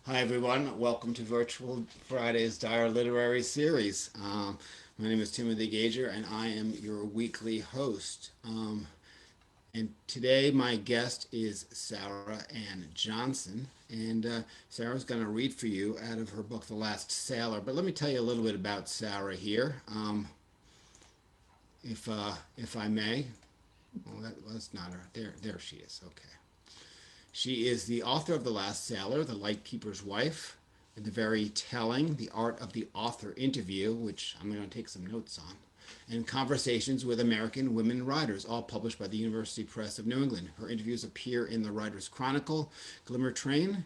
Hi, everyone. Welcome to Virtual Friday's Dire Literary Series. My name is Timothy Gager, and I am your weekly host. And today, my guest is Sarah Ann Johnson. And Sarah's going to read for you out of her book, The Last Sailor. But let me tell you a little bit about Sarah here, if I may. Well, that's not her. There she is. Okay. She is the author of The Last Sailor, The Lightkeeper's Wife, and the very telling The Art of the Author Interview, which I'm going to take some notes on, and Conversations with American Women Writers, all published by the University Press of New England. Her interviews appear in the Writer's Chronicle, Glimmertrain,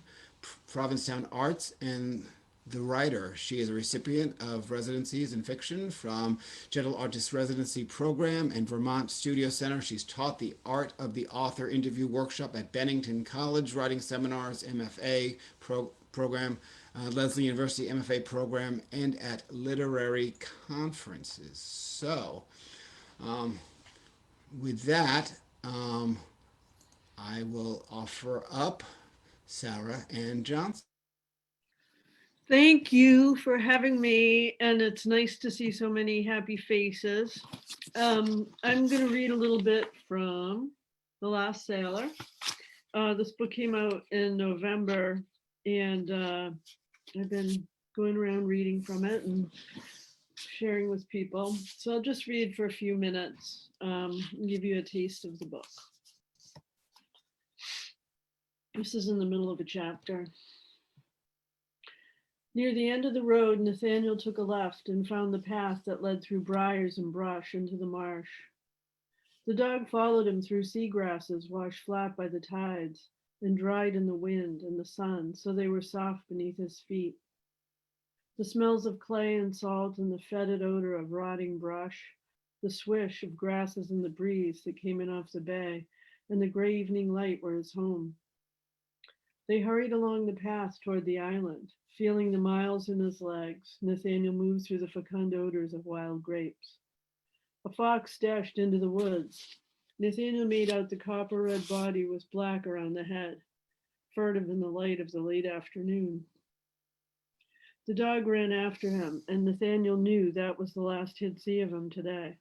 Provincetown Arts, and the writer. She is a recipient of residencies in fiction from Jentel Artist Residency Program and Vermont Studio Center. She's taught the Art of the Author interview workshop at Bennington College, writing seminars, MFA program, Leseley University MFA program, and at literary conferences. So, um, with that, I will offer up Sarah Ann Johnson. Thank you for having me, and it's nice to see so many happy faces. I'm going to read a little bit from The Last Sailor. This book came out in November, and I've been going around reading from it and sharing with people. So I'll just read for a few minutes and give you a taste of the book. This is in the middle of a chapter. Near the end of the road, Nathaniel took a left and found the path that led through briars and brush into the marsh. The dog followed him through seagrasses washed flat by the tides and dried in the wind and the sun, so they were soft beneath his feet. The smells of clay and salt and the fetid odor of rotting brush, the swish of grasses in the breeze that came in off the bay, and the gray evening light were his home. They hurried along the path toward the island. Feeling the miles in his legs, Nathaniel moved through the fecund odors of wild grapes. A fox dashed into the woods. Nathaniel made out the copper-red body was black around the head, furtive in the light of the late afternoon. The dog ran after him, and Nathaniel knew that was the last he'd see of him today.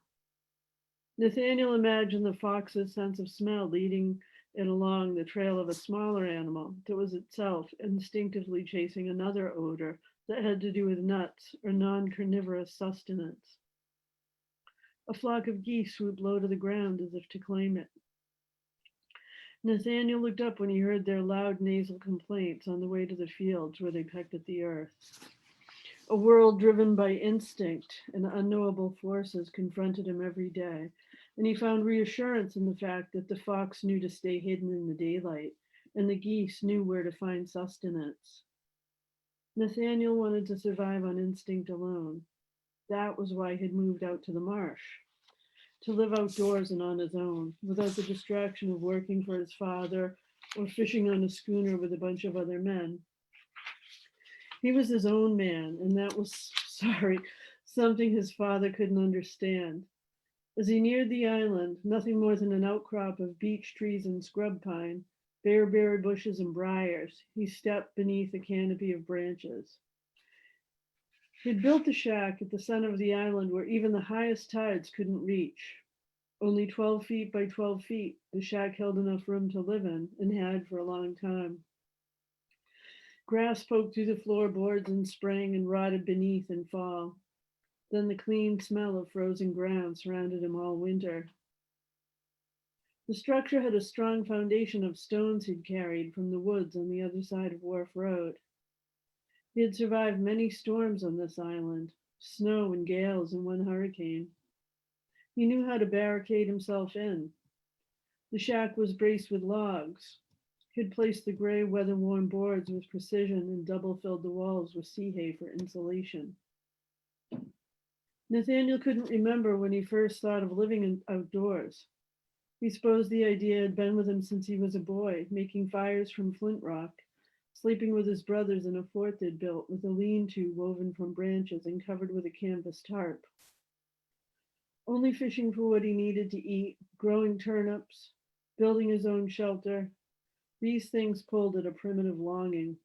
Nathaniel imagined the fox's sense of smell leading it along the trail of a smaller animal that was itself instinctively chasing another odor that had to do with nuts or non-carnivorous sustenance. A flock of geese swooped low to the ground as if to claim it. Nathaniel looked up when he heard their loud nasal complaints on the way to the fields where they pecked at the earth. A world driven by instinct and unknowable forces confronted him every day, and he found reassurance in the fact that the fox knew to stay hidden in the daylight, and the geese knew where to find sustenance. Nathaniel wanted to survive on instinct alone. That was why he'd moved out to the marsh, to live outdoors and on his own, without the distraction of working for his father or fishing on a schooner with a bunch of other men. He was his own man, and that was, something his father couldn't understand. As he neared the island, nothing more than an outcrop of beech trees and scrub pine, bare berry bushes and briars, he stepped beneath a canopy of branches. He'd built the shack at the center of the island where even the highest tides couldn't reach. Only 12 feet by 12 feet, the shack held enough room to live in and had for a long time. Grass poked through the floorboards in spring and rotted beneath in fall. Then the clean smell of frozen ground surrounded him all winter. The structure had a strong foundation of stones he'd carried from the woods on the other side of Wharf Road. He had survived many storms on this island, snow and gales and one hurricane. He knew how to barricade himself in. The shack was braced with logs. He'd placed the gray, weather-worn boards with precision and double-filled the walls with sea hay for insulation. Nathaniel couldn't remember when he first thought of living outdoors. He supposed the idea had been with him since he was a boy, making fires from flint rock, sleeping with his brothers in a fort they'd built with a lean-to woven from branches and covered with a canvas tarp. Only fishing for what he needed to eat, growing turnips, building his own shelter. These things pulled at a primitive longing.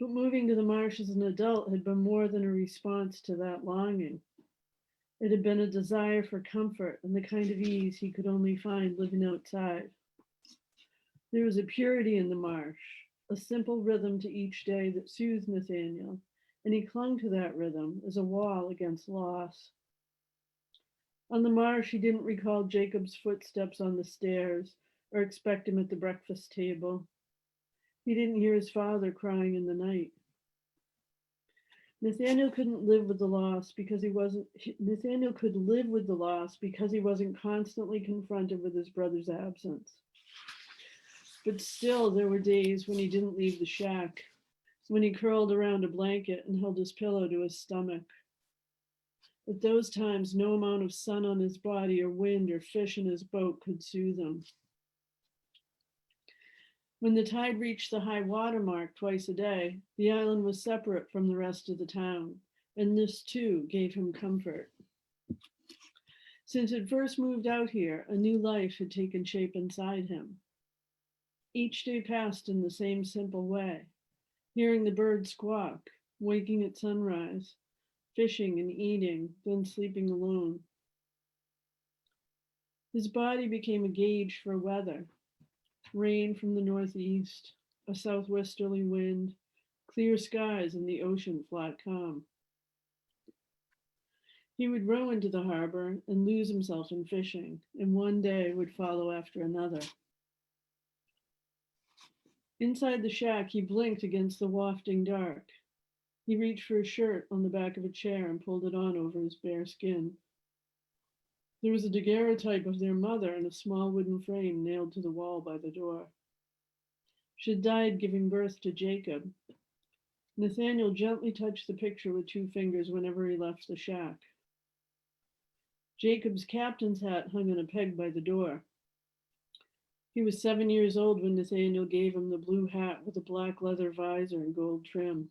But moving to the marsh as an adult had been more than a response to that longing. It had been a desire for comfort and the kind of ease he could only find living outside. There was a purity in the marsh, a simple rhythm to each day that soothed Nathaniel, and he clung to that rhythm as a wall against loss. On the marsh, he didn't recall Jacob's footsteps on the stairs or expect him at the breakfast table. He didn't hear his father crying in the night. Nathaniel couldn't live with the loss because he wasn't Nathaniel could live with the loss because he wasn't constantly confronted with his brother's absence. But still there were days when he didn't leave the shack, when he curled around a blanket and held his pillow to his stomach. At those times no amount of sun on his body or wind or fish in his boat could soothe him. When the tide reached the high water mark twice a day, the island was separate from the rest of the town, and this too gave him comfort. Since he'd first moved out here, a new life had taken shape inside him. Each day passed in the same simple way, hearing the birds squawk, waking at sunrise, fishing and eating, then sleeping alone. His body became a gauge for weather. Rain from the northeast, a southwesterly wind, clear skies, and the ocean flat calm. He would row into the harbor and lose himself in fishing, and one day would follow after another. Inside the shack, he blinked against the wafting dark. He reached for his shirt on the back of a chair and pulled it on over his bare skin. There was a daguerreotype of their mother in a small wooden frame nailed to the wall by the door. She had died giving birth to Jacob. Nathaniel gently touched the picture with 2 fingers whenever he left the shack. Jacob's captain's hat hung on a peg by the door. He was 7 years old when Nathaniel gave him the blue hat with a black leather visor and gold trim.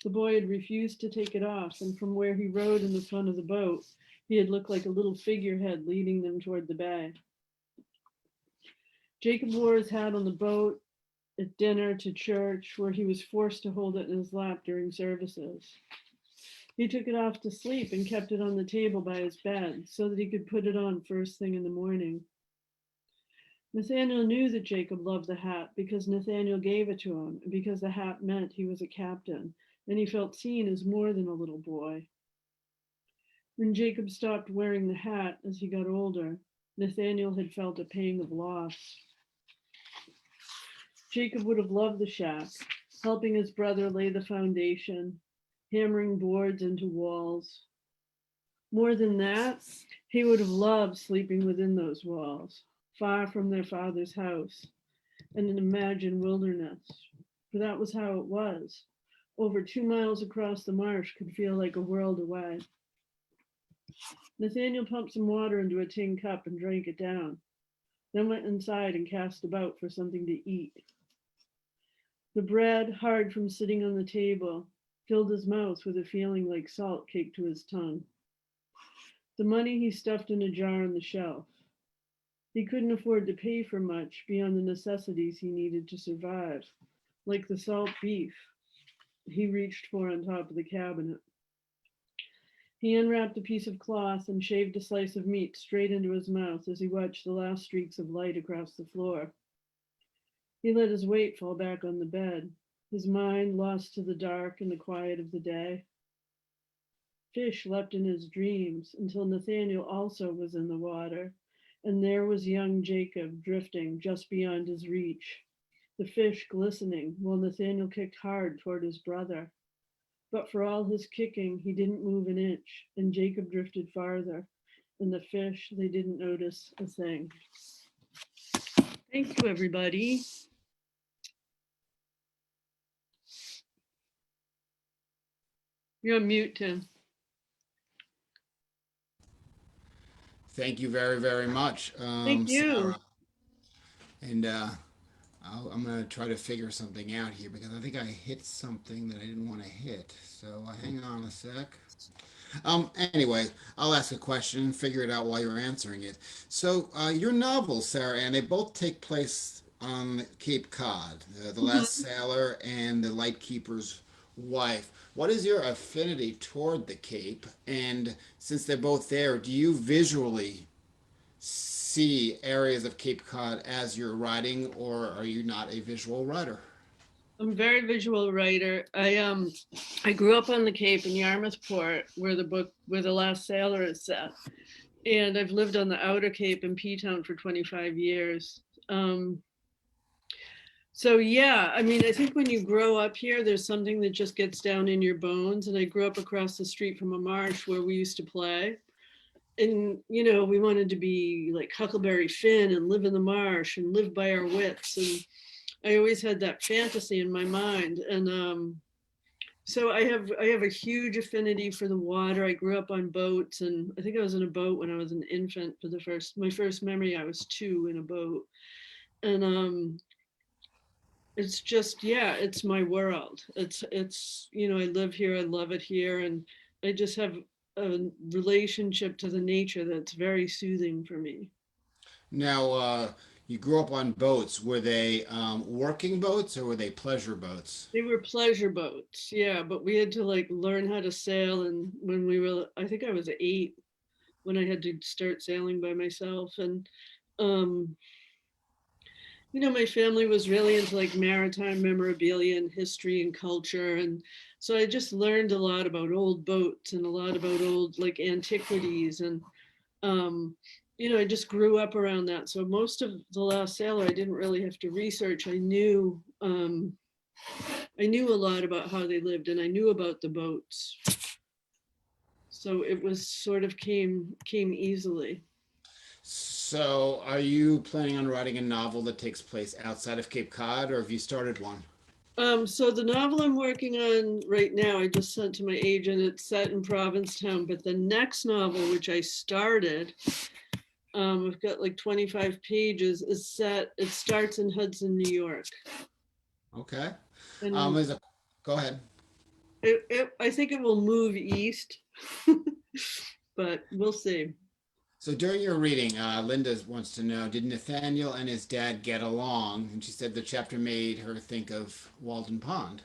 The boy had refused to take it off, and from where he rowed in the front of the boat, he had looked like a little figurehead leading them toward the bay. Jacob wore his hat on the boat, at dinner, to church, where he was forced to hold it in his lap during services. He took it off to sleep and kept it on the table by his bed so that he could put it on first thing in the morning. Nathaniel knew that Jacob loved the hat because Nathaniel gave it to him, and because the hat meant he was a captain, and he felt seen as more than a little boy. When Jacob stopped wearing the hat as he got older, Nathaniel had felt a pang of loss. Jacob would have loved the shack, helping his brother lay the foundation, hammering boards into walls. More than that, he would have loved sleeping within those walls, far from their father's house, in an imagined wilderness. For that was how it was. Over 2 miles across the marsh could feel like a world away. Nathaniel pumped some water into a tin cup and drank it down, then went inside and cast about for something to eat. The bread, hard from sitting on the table, filled his mouth with a feeling like salt caked to his tongue. The money he stuffed in a jar on the shelf. He couldn't afford to pay for much beyond the necessities he needed to survive, like the salt beef he reached for on top of the cabinet. He unwrapped a piece of cloth and shaved a slice of meat straight into his mouth as he watched the last streaks of light across the floor. He let his weight fall back on the bed, his mind lost to the dark and the quiet of the day. Fish leapt in his dreams until Nathaniel also was in the water, and there was young Jacob drifting just beyond his reach, the fish glistening while Nathaniel kicked hard toward his brother. But for all his kicking, he didn't move an inch, and Jacob drifted farther, and the fish, they didn't notice a thing. Thank you, everybody. You're on mute, Tim. Thank you very, very much, Thank you. Sarah. And I'm going to try to figure something out here because I think I hit something that I didn't want to hit. So hang on a sec. Anyway, I'll ask a question and figure it out while you're answering it. So your novels, Sarah, and they both take place on Cape Cod, the last Mhm. sailor and the lightkeeper's wife. What is your affinity toward the Cape? And since they're both there, do you visually see areas of Cape Cod as you're writing, or are you not a visual writer? I'm a very visual writer. I grew up on the Cape in Yarmouthport, where the last sailor is set, and I've lived on the outer Cape in P Town for 25 years. Um, so yeah, I mean, I think when you grow up here, there's something that just gets down in your bones. And I grew up across the street from a marsh where we used to play. And we wanted to be like Huckleberry Finn and live in the marsh and live by our wits. And I always had that fantasy in my mind. And so I have a huge affinity for the water. I grew up on boats, and I think I was in a boat when I was an infant for my first memory. I was 2 in a boat. And it's just, yeah, it's my world. I live here, I love it here, and I just have a relationship to the nature that's very soothing for me. Now, you grew up on boats. Were they working boats or were they pleasure boats? They were pleasure boats, yeah, but we had to like learn how to sail. And when I think I was 8 when I had to start sailing by myself. And um, my family was really into like maritime memorabilia and history and culture. And so I just learned a lot about old boats and a lot about old like antiquities. And um, I just grew up around that. So most of the last sailor, I didn't really have to research. I knew a lot about how they lived, and I knew about the boats. So it was sort of came easily. So, are you planning on writing a novel that takes place outside of Cape Cod, or have you started one? So the novel I'm working on right now, I just sent to my agent. It's set in Provincetown, but the next novel, which I started, I've got like 25 pages, is set. It starts in Hudson, New York, Okay. and Is a, go ahead. I think it will move east, but we'll see. So during your reading, Linda wants to know, did Nathaniel and his dad get along? And she said the chapter made her think of Walden Pond.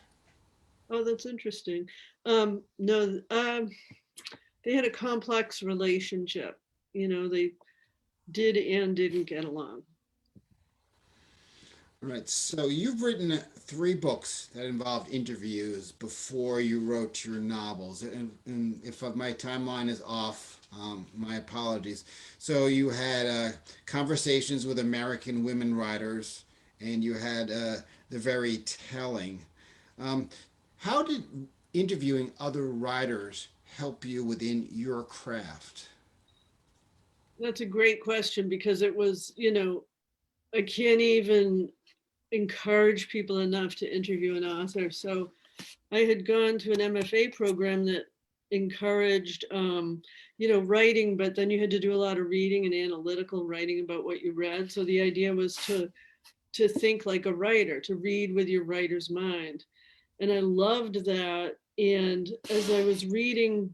Oh, that's interesting. No, they had a complex relationship. They did and didn't get along. All right, so you've written 3 books that involved interviews before you wrote your novels. And if my timeline is off, my apologies. So you had conversations with American women writers, and you had the very telling. Um, how did interviewing other writers help you within your craft? That's a great question because it was, I can't even encourage people enough to interview an author. So I had gone to an MFA program that encouraged, writing, but then you had to do a lot of reading and analytical writing about what you read. So the idea was to think like a writer, to read with your writer's mind. And I loved that. And as I was reading,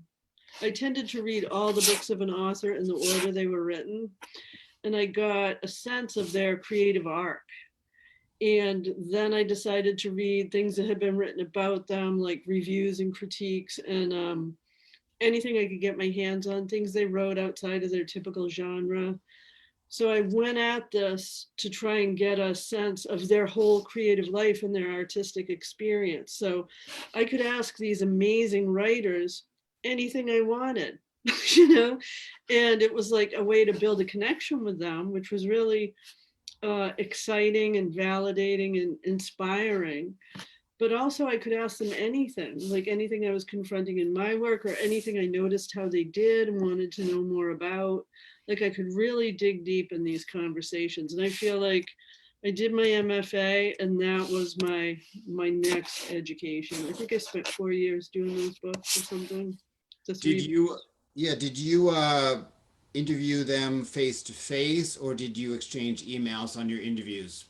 I tended to read all the books of an author in the order they were written. And I got a sense of their creative arc. And then I decided to read things that had been written about them, like reviews and critiques, and anything I could get my hands on, things they wrote outside of their typical genre. So I went at this to try and get a sense of their whole creative life and their artistic experience. So I could ask these amazing writers anything I wanted, you know, and it was like a way to build a connection with them, which was really exciting and validating and inspiring. But also, I could ask them anything, like anything I was confronting in my work or anything I noticed how they did and wanted to know more about. Like, I could really dig deep in these conversations. And I feel like I did my MFA, and that was my next education. I think I spent 4 years doing those books or something. The Did 3 you, yeah, did you interview them face to face, or did you exchange emails on your interviews?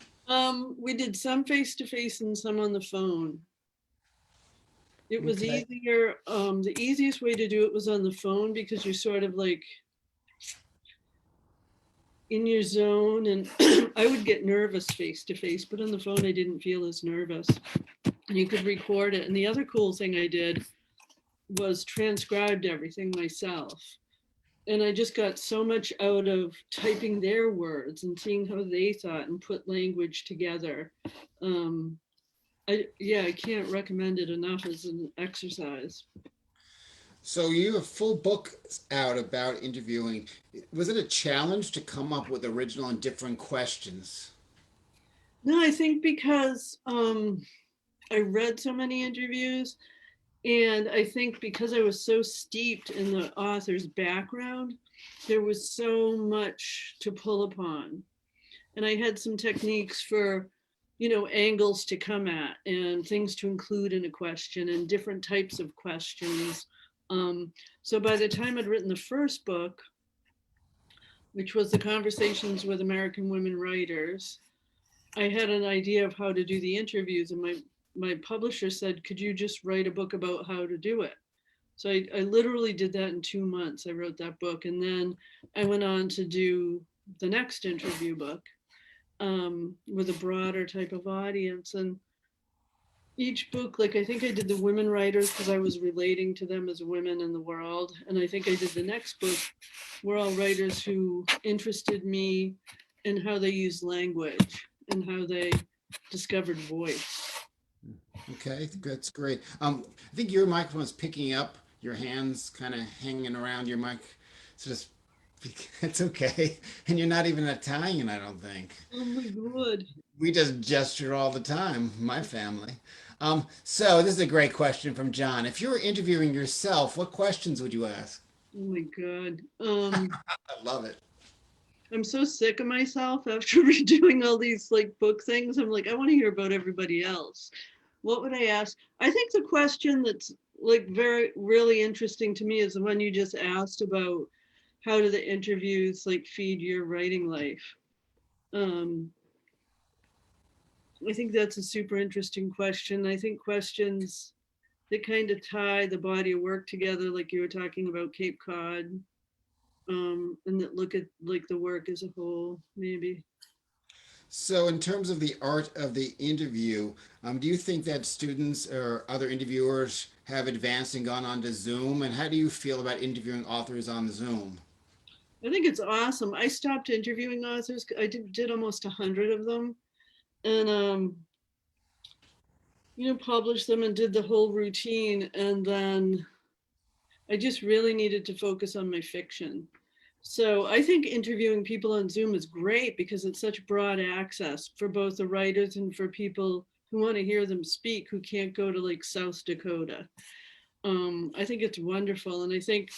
we did some face to face and some on the phone. It was Okay. easier. The easiest way to do it was on the phone because you're sort of like in your zone, and I would get nervous face to face, but on the phone I didn't feel as nervous. And you could record it. And the other cool thing I did was transcribed everything myself. And I just got so much out of typing their words and seeing how they thought and put language together. I can't recommend it enough as an exercise. So you have a full book out about interviewing. Was it a challenge to come up with original and different questions? No, I think because I read so many interviews, and I think because I was so steeped in the author's background, there was so much to pull upon. And I had some techniques for, angles to come at and things to include in a question and different types of questions. So by the time I'd written the first book, which was the Conversations with American Women Writers, I had an idea of how to do the interviews, and my publisher said, could you just write a book about how to do it? So I literally did that in 2 months. I wrote that book, and then I went on to do the next interview book with a broader type of audience. And each book, like I think I did the women writers because I was relating to them as women in the world. And I think I did the next book, were all writers who interested me in how they use language and how they discovered voice. Okay, that's great. I think your microphone's picking up. Your hands kind of hanging around your mic. So just, it's okay. And you're not even Italian, I don't think. Oh my God. We just gesture all the time, my family. So this is a great question from John. If you were interviewing yourself, what questions would you ask? Oh my God. I love it. I'm so sick of myself after redoing all these like book things. I'm like, I want to hear about everybody else. What would I ask? I think the question that's like very really interesting to me is the one you just asked about how do the interviews like feed your writing life? Um, I think that's a super interesting question. I think questions that kind of tie the body of work together, like you were talking about Cape Cod, and that look at like the work as a whole, maybe. So, in terms of the art of the interview, do you think that students or other interviewers have advanced and gone on to Zoom? And how do you feel about interviewing authors on Zoom? I think it's awesome. I stopped interviewing authors. I did almost 100 of them, and published them and did the whole routine. And then I just really needed to focus on my fiction. So I think interviewing people on Zoom is great because it's such broad access for both the writers and for people who want to hear them speak who can't go to like South Dakota. I think it's wonderful. And I think,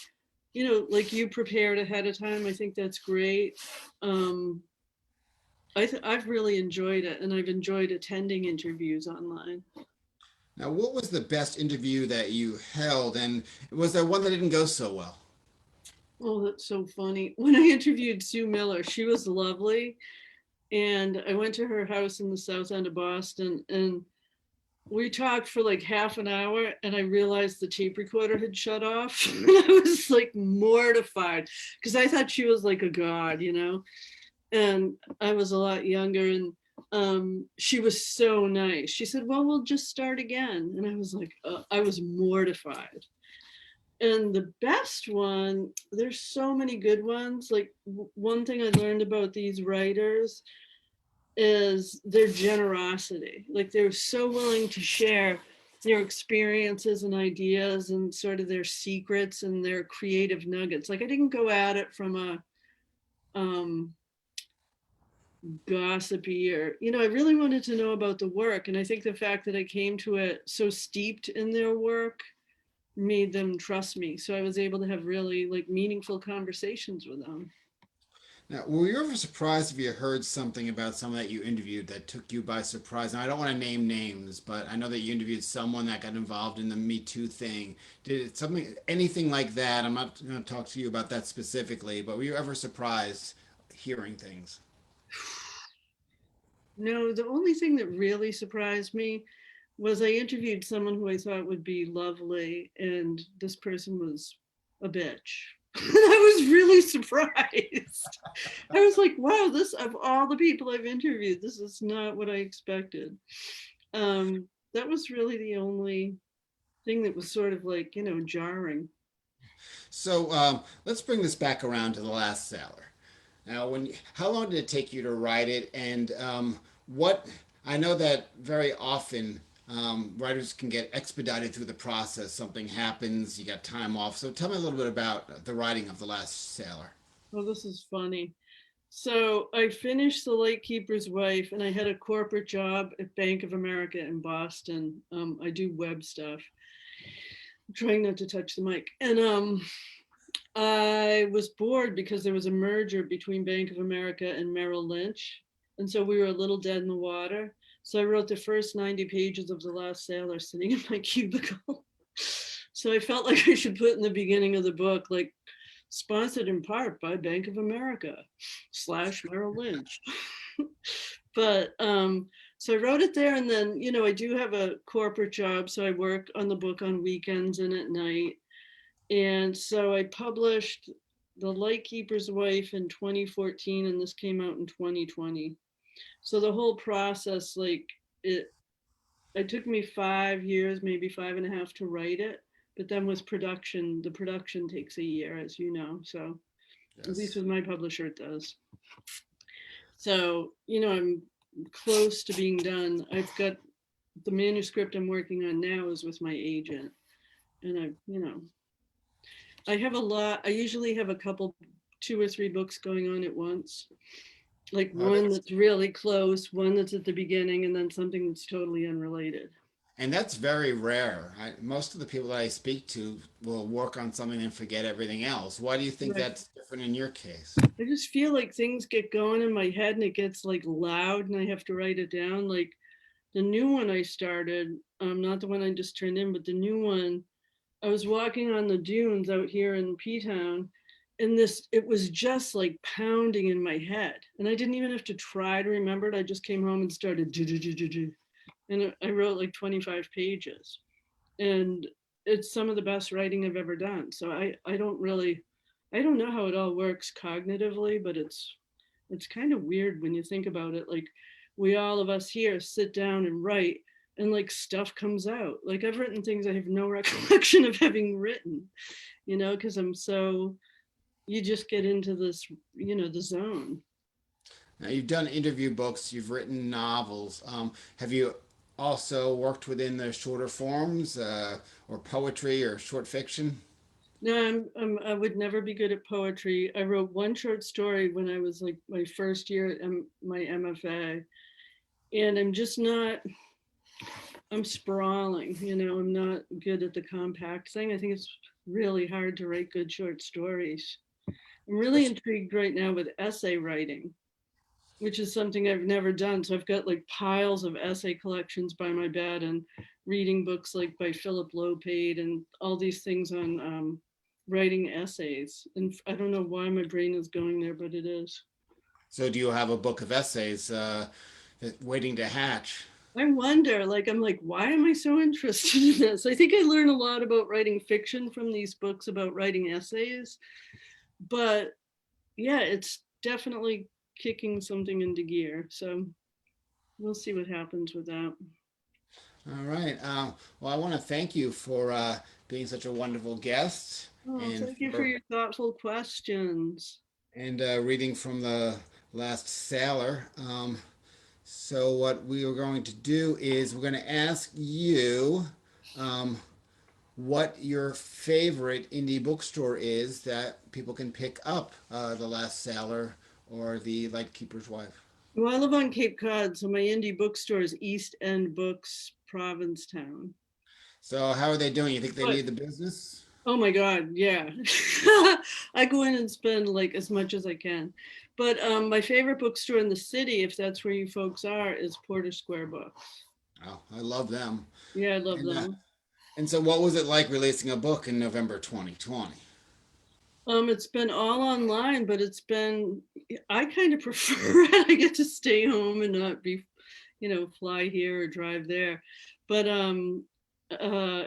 like you prepared ahead of time, I think that's great. I've really enjoyed it, and I've enjoyed attending interviews online. Now, what was the best interview that you held? And was there one that didn't go so well? Oh, that's so funny. When I interviewed Sue Miller, she was lovely. And I went to her house in the south end of Boston, and we talked for like half an hour, and I realized the tape recorder had shut off. And I was like mortified because I thought she was like a god. And I was a lot younger, and she was so nice. She said, well, we'll just start again. And I was like, I was mortified. And the best one, there's so many good ones. Like one thing I learned about these writers is their generosity. Like they're so willing to share their experiences and ideas and sort of their secrets and their creative nuggets. Like I didn't go at it from a gossipy or, I really wanted to know about the work. And I think the fact that I came to it so steeped in their work made them trust me. So I was able to have really like meaningful conversations with them. Now, were you ever surprised if you heard something about someone that you interviewed that took you by surprise? Now, I don't want to name names, but I know that you interviewed someone that got involved in the Me Too thing. Anything like that? I'm not going to talk to you about that specifically, but were you ever surprised hearing things? No, the only thing that really surprised me was I interviewed someone who I thought would be lovely, and this person was a bitch. And I was really surprised. I was like, wow, this, of all the people I've interviewed, this is not what I expected. That was really the only thing that was sort of like, jarring. So let's bring this back around to the last sailor. Now, how long did it take you to write it, and what? I know that very often writers can get expedited through the process. Something happens, you got time off. So tell me a little bit about the writing of the last sailor. Oh, this is funny. So I finished The Lightkeeper's Wife, and I had a corporate job at Bank of America in Boston. I do web stuff. I'm trying not to touch the mic. And I was bored because there was a merger between Bank of America and Merrill Lynch. And so we were a little dead in the water. So I wrote the first 90 pages of The Last Sailor sitting in my cubicle. So I felt like I should put in the beginning of the book, like, sponsored in part by Bank of America / Merrill Lynch. But so I wrote it there, and then, I do have a corporate job, so I work on the book on weekends and at night. And so I published The Lightkeeper's Wife in 2014, and this came out in 2020. So the whole process, like, it took me 5 years, maybe 5.5 to write it. But then with production, the production takes a year, as you know. So at least Yes. with my publisher, it does. So, I'm close to being done. I've got the manuscript I'm working on now is with my agent. And I have a lot. I usually have a couple, 2 or 3 books going on at once. Like Oh, one that's really close, one that's at the beginning, and then something that's totally unrelated. and that's very rare. Most of the people that I speak to will work on something and forget everything else. Why do you think Right. that's different in your case? I just feel like things get going in my head and it gets like loud and I have to write it down. Like the new one I started, not the one I just turned in, but the new one, I was walking on the dunes out here in P-Town, and it was just like pounding in my head. And I didn't even have to try to remember it. I just came home and started, and I wrote like 25 pages. And it's some of the best writing I've ever done. So I don't know how it all works cognitively, but it's kind of weird when you think about it. Like we all of us here sit down and write, and like stuff comes out. Like I've written things I have no recollection of having written, because you just get into this, the zone. Now, you've done interview books, you've written novels. Have you also worked within the shorter forms or poetry or short fiction? No, I would never be good at poetry. I wrote one short story when I was like my first year at my MFA, and I'm just not, I'm sprawling, I'm not good at the compact thing. I think it's really hard to write good short stories. I'm really intrigued right now with essay writing, which is something I've never done. So I've got like piles of essay collections by my bed and reading books like by Philip Lopate and all these things on writing essays. And I don't know why my brain is going there, but it is. So, do you have a book of essays waiting to hatch? I wonder, like, I'm like, why am I so interested in this? I think I learn a lot about writing fiction from these books about writing essays. But yeah, it's definitely kicking something into gear. So we'll see what happens with that. All right. Well, I want to thank you for being such a wonderful guest Oh, and thank you for your thoughtful questions. reading from the last sailor. So what we are going to do is we're going to ask you um, what your favorite indie bookstore is that people can pick up The Last Sailor or The Lightkeeper's Wife. Well, I live on Cape Cod, so my indie bookstore is East End Books, Provincetown. So how are they doing? You think they But need the business? oh my God, yeah. I go in and spend like as much as I can. But my favorite bookstore in the city, if that's where you folks are, is Porter Square Books. Oh, I love them. Yeah, I love And them. and so what was it like releasing a book in November 2020? It's been all online, but I kind of prefer it. I get to stay home and not be, fly here or drive there. But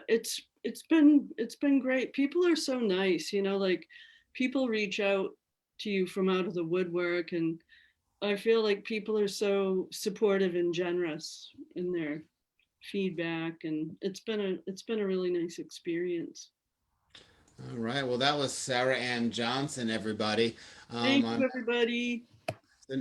it's been great. People are so nice, like people reach out to you from out of the woodwork, and I feel like people are so supportive and generous in their feedback, and it's been a really nice experience. All right. Well, that was Sarah Ann Johnson, everybody. Thank I'm you, everybody.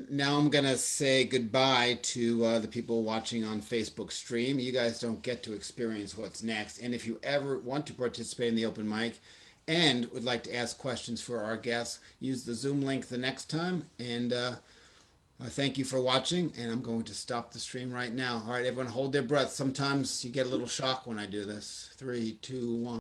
Now I'm gonna say goodbye to the people watching on Facebook stream. You guys don't get to experience what's next. And if you ever want to participate in the open mic and would like to ask questions for our guests, use the Zoom link the next time. And I thank you for watching. And I'm going to stop the stream right now. All right, everyone, hold their breath. Sometimes you get a little shock when I do this. 3, 2, 1.